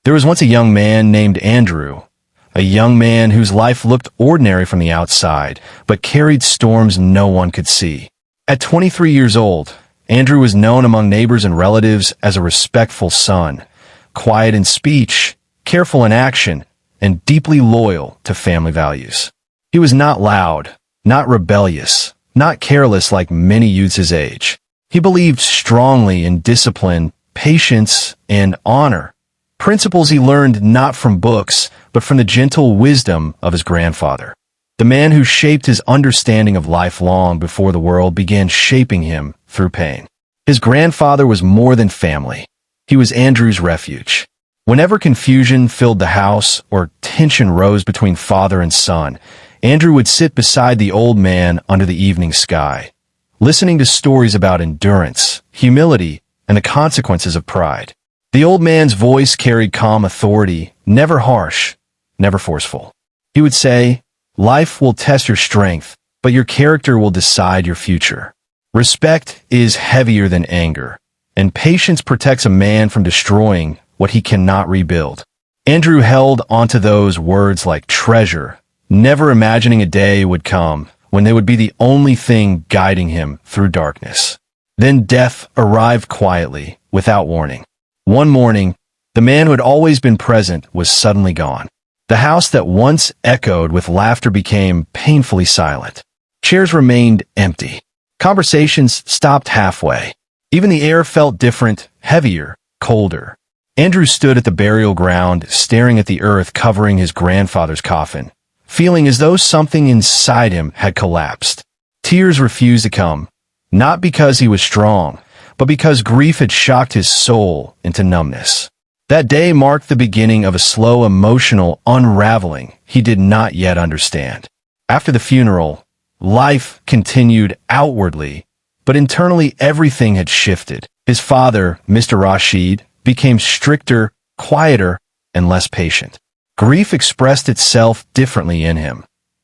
There was once a young man named Andrew, a young man whose life looked ordinary from the outside, but carried storms no one could see. At 23 years old, Andrew was known among neighbors and relatives as a respectful son, quiet in speech, careful in action, and deeply loyal to family values. He was not loud, not rebellious, not careless like many youths his age. He believed strongly in discipline, patience, and honor, principles he learned not from books, but from the gentle wisdom of his grandfather. The man who shaped his understanding of life long before the world began shaping him through pain. His grandfather was more than family. He was Andrew's refuge. Whenever confusion filled the house or tension rose between father and son, Andrew would sit beside the old man under the evening sky, listening to stories about endurance, humility, and the consequences of pride. The old man's voice carried calm authority, never harsh, never forceful. He would say, "Life will test your strength, but your character will decide your future. Respect is heavier than anger, and patience protects a man from destroying what he cannot rebuild." Andrew held onto those words like treasure, never imagining a day would come when they would be the only thing guiding him through darkness. Then death arrived quietly, without warning. One morning, the man who had always been present was suddenly gone. The house that once echoed with laughter became painfully silent. Chairs remained empty. Conversations stopped halfway. Even the air felt different, heavier, colder. Andrew stood at the burial ground, staring at the earth covering his grandfather's coffin, feeling as though something inside him had collapsed. Tears refused to come, not because he was strong, but because grief had shocked his soul into numbness. That day marked the beginning of a slow emotional unraveling he did not yet understand. After the funeral, life continued outwardly, but internally everything had shifted. His father, Mr. Rashid, became stricter, quieter, and less patient. Grief expressed itself differently in him,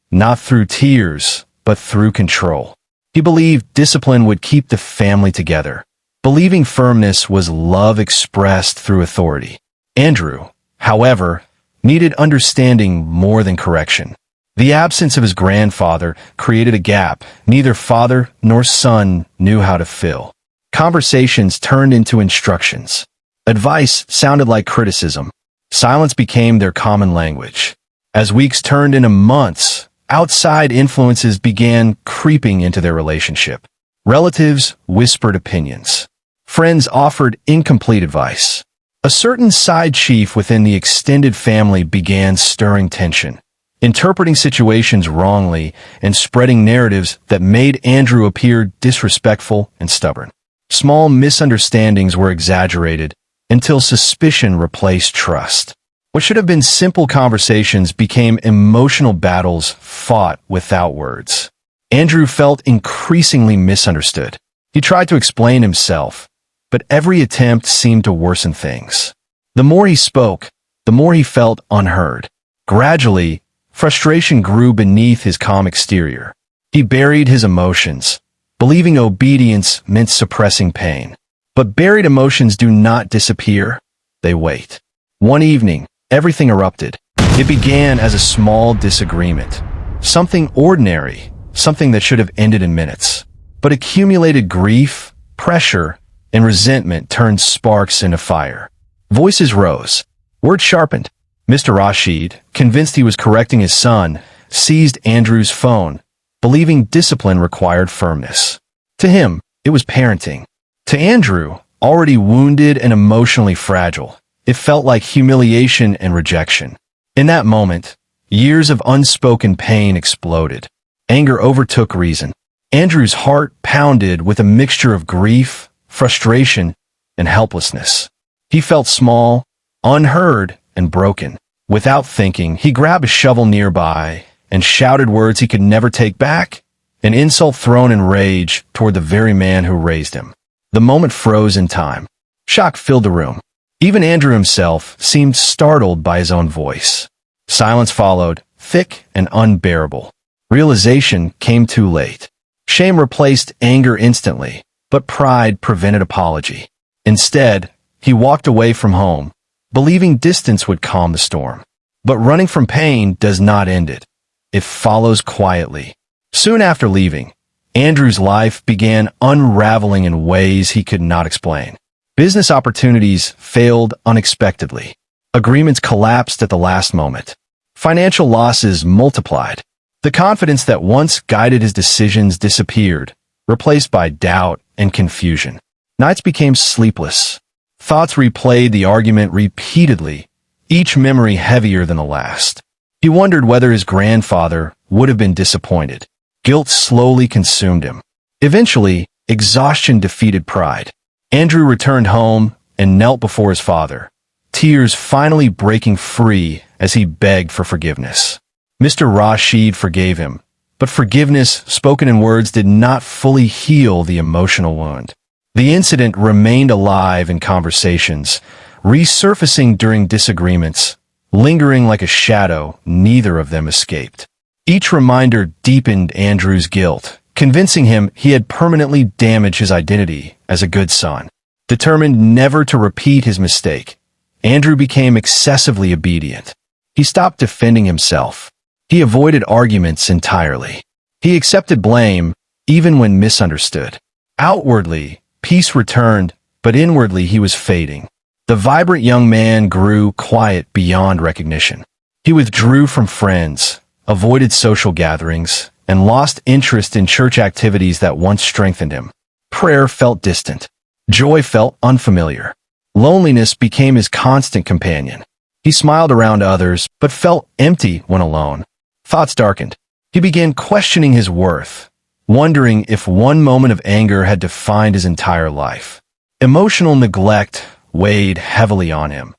not through tears, but through control. He believed discipline would keep the family together. Believing firmness was love expressed through authority. Andrew, however, needed understanding more than correction. The absence of his grandfather created a gap neither father nor son knew how to fill. Conversations turned into instructions. Advice sounded like criticism. Silence became their common language. As weeks turned into months, outside influences began creeping into their relationship. Relatives whispered opinions. Friends offered incomplete advice. A certain side chief within the extended family began stirring tension, interpreting situations wrongly and spreading narratives that made Andrew appear disrespectful and stubborn. Small misunderstandings were exaggerated until suspicion replaced trust. What should have been simple conversations became emotional battles fought without words. Andrew felt increasingly misunderstood. He tried to explain himself, but every attempt seemed to worsen things. The more he spoke, the more he felt unheard. Gradually, frustration grew beneath his calm exterior. He buried his emotions, believing obedience meant suppressing pain. But buried emotions do not disappear, they wait. One evening, everything erupted. It began as a small disagreement, something ordinary, something that should have ended in minutes. But accumulated grief, pressure, and resentment turned sparks into fire. Voices rose. Words sharpened. Mr. Rashid, convinced he was correcting his son, seized Andrew's phone, believing discipline required firmness. To him, it was parenting. To Andrew, already wounded and emotionally fragile, it felt like humiliation and rejection. In that moment, years of unspoken pain exploded. Anger overtook reason. Andrew's heart pounded with a mixture of grief, frustration, and helplessness. He felt small, unheard, and broken. Without thinking, he grabbed a shovel nearby and shouted words he could never take back, an insult thrown in rage toward the very man who raised him. The moment froze in time. Shock filled the room. Even Andrew himself seemed startled by his own voice. Silence followed, thick and unbearable. Realization came too late. Shame replaced anger instantly, but pride prevented apology. Instead, he walked away from home, believing distance would calm the storm. But running from pain does not end it. It follows quietly. Soon after leaving, Andrew's life began unraveling in ways he could not explain. Business opportunities failed unexpectedly. Agreements collapsed at the last moment. Financial losses multiplied. The confidence that once guided his decisions disappeared, replaced by doubt and confusion. Nights became sleepless. Thoughts replayed the argument repeatedly, each memory heavier than the last. He wondered whether his grandfather would have been disappointed. Guilt slowly consumed him. Eventually, exhaustion defeated pride. Andrew returned home and knelt before his father, tears finally breaking free as he begged for forgiveness. Mr. Rashid forgave him, but forgiveness spoken in words did not fully heal the emotional wound. The incident remained alive in conversations, resurfacing during disagreements, lingering like a shadow neither of them escaped. Each reminder deepened Andrew's guilt, convincing him he had permanently damaged his identity as a good son. Determined never to repeat his mistake, Andrew became excessively obedient. He stopped defending himself. He avoided arguments entirely. He accepted blame, even when misunderstood. Outwardly, peace returned, but inwardly he was fading. The vibrant young man grew quiet beyond recognition. He withdrew from friends, avoided social gatherings, and lost interest in church activities that once strengthened him. Prayer felt distant. Joy felt unfamiliar. Loneliness became his constant companion. He smiled around others, but felt empty when alone. Thoughts darkened. He began questioning his worth, wondering if one moment of anger had defined his entire life. Emotional neglect weighed heavily on him,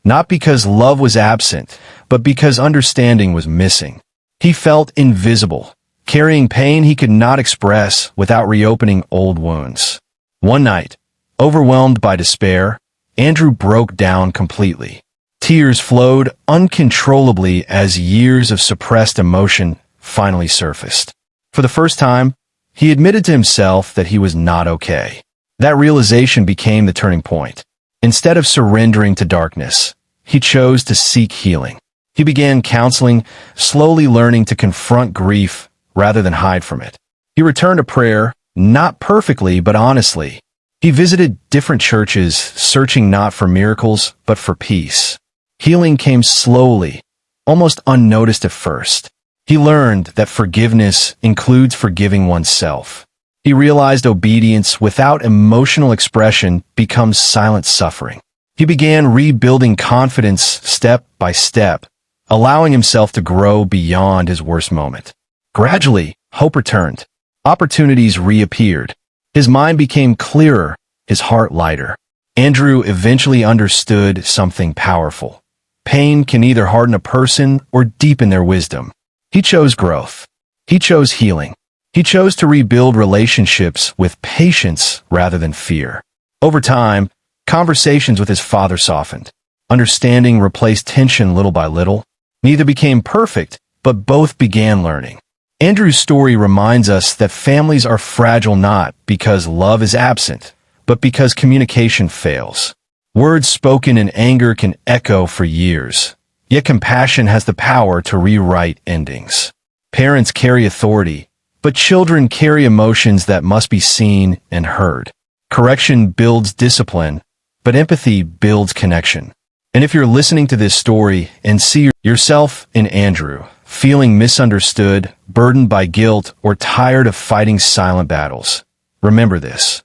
not because love was absent, but because understanding was missing. He felt invisible, carrying pain he could not express without reopening old wounds. One night, overwhelmed by despair, Andrew broke down completely. Tears flowed uncontrollably as years of suppressed emotion finally surfaced. For the first time, he admitted to himself that he was not okay. That realization became the turning point. Instead of surrendering to darkness, he chose to seek healing. He began counseling, slowly learning to confront grief rather than hide from it. He returned to prayer, not perfectly but honestly. He visited different churches, searching not for miracles but for peace. Healing came slowly, almost unnoticed at first. He learned that forgiveness includes forgiving oneself. He realized obedience without emotional expression becomes silent suffering. He began rebuilding confidence step by step, allowing himself to grow beyond his worst moment. Gradually, hope returned. Opportunities reappeared. His mind became clearer, his heart lighter. Andrew eventually understood something powerful. Pain can either harden a person or deepen their wisdom. He chose growth. He chose healing. He chose to rebuild relationships with patience rather than fear. Over time, conversations with his father softened. Understanding replaced tension little by little. Neither became perfect, but both began learning. Andrew's story reminds us that families are fragile not because love is absent, but because communication fails. Words spoken in anger can echo for years, yet compassion has the power to rewrite endings. Parents carry authority, but children carry emotions that must be seen and heard. Correction builds discipline, but empathy builds connection. And if you're listening to this story and see yourself in Andrew, feeling misunderstood, burdened by guilt, or tired of fighting silent battles, remember this.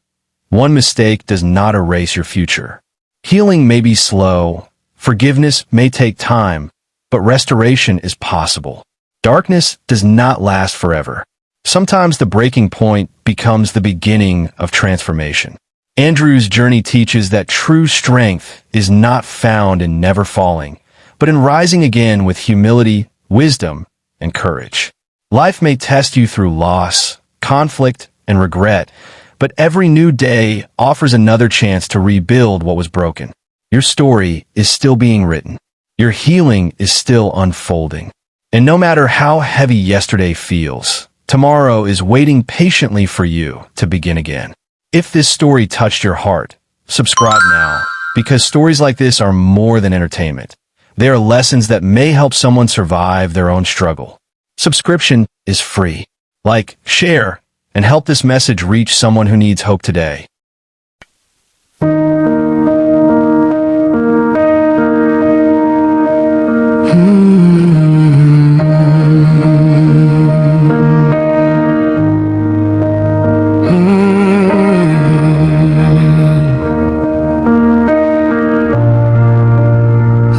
One mistake does not erase your future. Healing may be slow, forgiveness may take time, but restoration is possible. Darkness does not last forever. Sometimes the breaking point becomes the beginning of transformation. Andrew's journey teaches that true strength is not found in never falling, but in rising again with humility, wisdom, and courage. Life may test you through loss, conflict, and regret, but every new day offers another chance to rebuild what was broken. Your story is still being written. Your healing is still unfolding. And no matter how heavy yesterday feels, tomorrow is waiting patiently for you to begin again. If this story touched your heart, subscribe now because stories like this are more than entertainment. They are lessons that may help someone survive their own struggle. Subscription is free. Like, share, and help this message reach someone who needs hope today.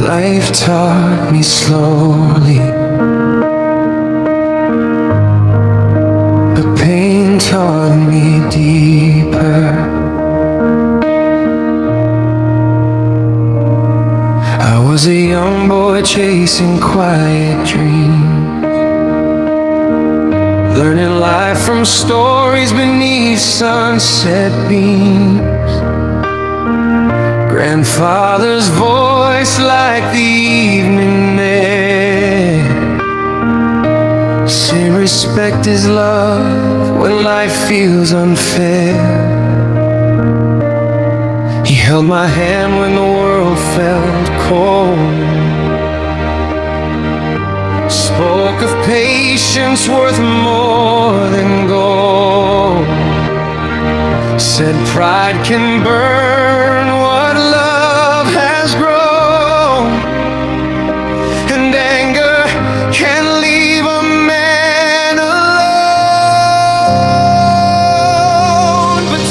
Life taught me slowly, but pain taught me deeper. I was a young boy chasing quiet dreams, learning life from stories beneath sunset beams. Grandfather's voice like the evening air, say respect is love when life feels unfair. He held my hand when the world felt cold, spoke of patience worth more than gold, said pride can burn what love has grown, and anger can leave a man alone. But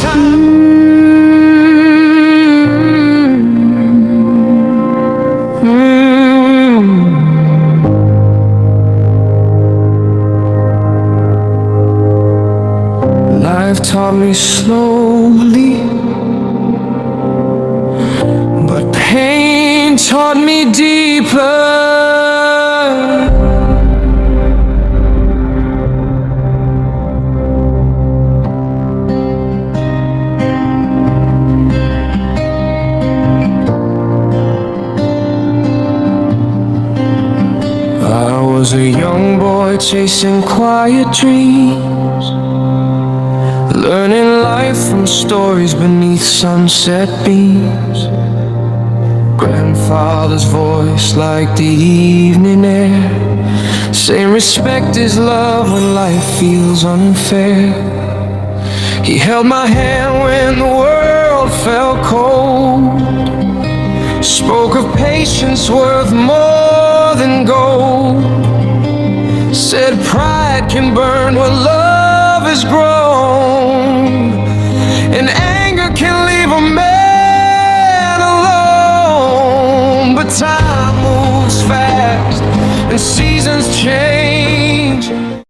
life taught me slowly, but pain taught me deeper. I was a young boy chasing quiet dreams, learning life from stories beneath sunset beams. Grandfather's voice like the evening air, saying respect is love when life feels unfair. He held my hand when the world felt cold, spoke of patience worth more than gold, said pride can burn where love is grown, and anger can leave a man alone. But time moves fast and seasons change,